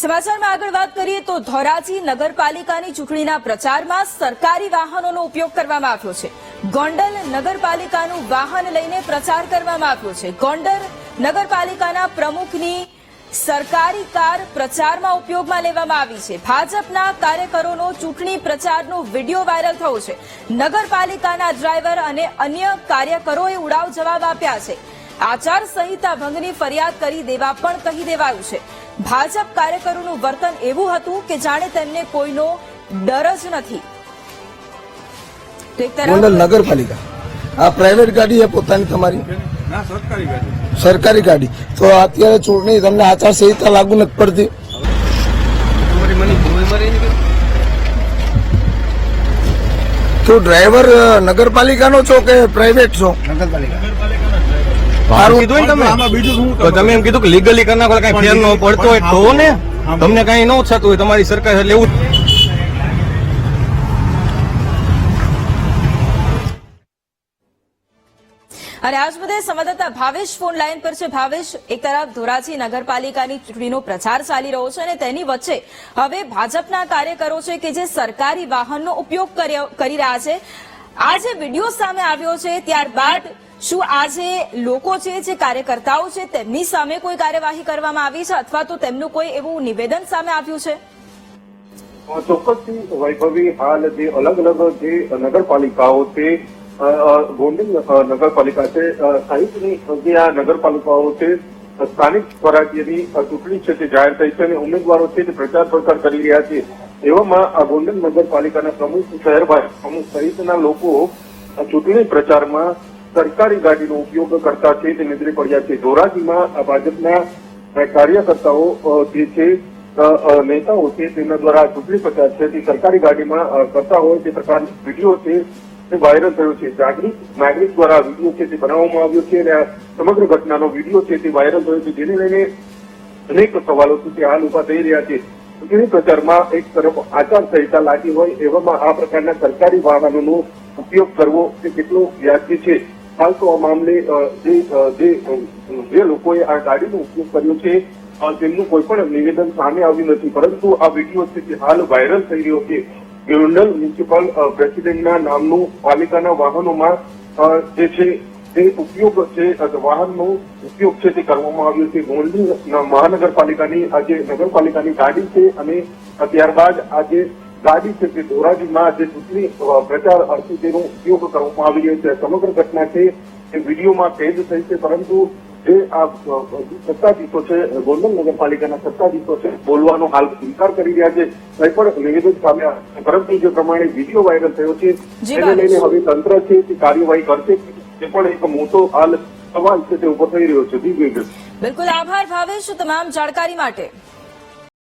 સમાચારમાં આગળ વાત કરીએ તો ધોરાજી નગરપાલિકાની ચૂંટણીના પ્રચારમાં સરકારી વાહનોનો ઉપયોગ કરવામાં આવ્યો છે। ગોંડલ નગરપાલિકાનું વાહન લઈને પ્રચાર કરવામાં આવ્યો છે। ગોંડલ નગરપાલિકાના પ્રમુખની સરકારી કાર પ્રચારમાં ઉપયોગમાં લેવામાં આવી છે। ભાજપના કાર્યકરોનો ચૂંટણી પ્રચારનો વિડીયો વાયરલ થયો છે। નગરપાલિકાના ડ્રાઈવર અને અન્ય કાર્યકરોએ ઉડાવ જવાબ આપ્યા છે। આચાર સંહિતા ભંગની ફરિયાદ કરી દેવા પણ કહી દેવાયું છે। ભાજપ કાર્યકરોનું વર્તન એવું હતું કે જાણે તેમને કોઈનો ડર જ નથી। ગોંડલ નગરપાલિકા આ પ્રાઇવેટ ગાડી છે પોતાની તમારી? ના, સરકારી ગાડી। સરકારી ગાડી તો અત્યારે ચૂંટણી તમને આચાર સંહિતા લાગુ નથી પડતી? તો ડ્રાઈવર નગરપાલિકાનો છો કે પ્રાઇવેટ છો? તમે એમ કીધું કે લીગલી કરના કઈ ફેર ન પડતો હોય તો ને તમને કઈ ન થતું હોય તમારી સરકાર એટલે એવું। અને આજ બધે સંવાદદાતા ભાવેશ ફોન લાઈન પર છે। ભાવેશ, એક તરફ ધોરાજી નગરપાલિકાની ચૂંટણીનો પ્રચાર ચાલી રહ્યો છે અને તેની વચ્ચે હવે ભાજપના કાર્યકરો છે કે જે સરકારી વાહનનો ઉપયોગ કરી રહ્યા છે। આ જે વિડીયો સામે આવ્યો છે ત્યારબાદ શું આ જે લોકો છે, જે કાર્યકર્તાઓ છે, તેમની સામે કોઈ કાર્યવાહી કરવામાં આવી છે અથવા તો તેમનું કોઈ એવું નિવેદન સામે આવ્યું છે? ચોક્કસથી વૈભવી, હાલ જે અલગ અલગ જે નગરપાલિકાઓ છે, ગોંડલ નગરપાલિકા છે સહિતની જે આ નગરપાલિકાઓ છે, સ્થાનિક સ્વરાજ્યની ચૂંટણી છે તે જાહેર થઈ છે અને ઉમેદવારો છે તે પ્રચાર પ્રસાર કરી રહ્યા છે। એવામાં આ ગોંડલ નગરપાલિકાના પ્રમુખ, શહેર પ્રમુખ સહિતના લોકો ચૂંટણી પ્રચારમાં સરકારી ગાડીનો ઉપયોગ કરતા છે તે નજરે પડ્યા છે। ધોરાજીમાં ભાજપના કાર્યકર્તાઓ જે છે, નેતાઓ છે, તેના દ્વારા ચૂંટણી પ્રચાર છે તે સરકારી ગાડીમાં કરતા હોય તે પ્રકારનો વિડીયો છે તે વાયરલ થયો છે। જાગૃત નાગરિક દ્વારા વિડીયો છે તે બનાવવામાં આવ્યો છે અને આ સમગ્ર ઘટનાનો વિડીયો છે તે વાયરલ થયો છે, જેને લઈને અનેક સવાલો છે તે હાલ ઉભા થઈ રહ્યા છે। ચૂંટણી પ્રચારમાં એક તરફ આચાર સંહિતા લાગી હોય એવામાં આ પ્રકારના સરકારી વાહનોનો ઉપયોગ કરવો તે કેટલો વ્યાજબી છે? હાલ તો આ મામલે જે લોકોએ આ ગાડીનો ઉપયોગ કર્યો છે તેમનું કોઈ પણ નિવેદન સામે આવ્યું નથી, પરંતુ આ વિડીયો છે તે હાલ વાયરલ થઈ રહ્યો છે। ગોંડલ મ્યુનિસિપલ પ્રેસિડેન્ટના નામનું પાલિકાના વાહનોમાં જે છે તે ઉપયોગ છે, વાહનનો ઉપયોગ છે તે કરવામાં આવ્યો છે। ગોંડલ મહાનગરપાલિકાની આ જે નગરપાલિકાની ગાડી છે અને ત્યારબાદ આ જે ગાડી છે તે ધોરાજીમાં જે ચૂંટણી પ્રચાર અર્થે તેનો ઉપયોગ કરવામાં આવી રહ્યો છે। સમગ્ર ઘટના છે એ વિડીયોમાં કેદ થઈ છે, પરંતુ જે આ સત્તાધીશો છે, ગોંડલ નગરપાલિકાના સત્તાધીશો છે, બોલવાનો હાલ ઇનકાર કરી રહ્યા છે। કંઈ પણ નિવેદન સામે પરંતુ જે પ્રમાણે વિડીયો વાયરલ થયો છે તેને લઈને હવે તંત્ર છે તે કાર્યવાહી કરશે તે પણ એક મોટો હાલ સવાલ છે તે ઉભો થઈ રહ્યો છે। બિલકુલ, આભાર ભાવેશ તમામ જાણકારી માટે।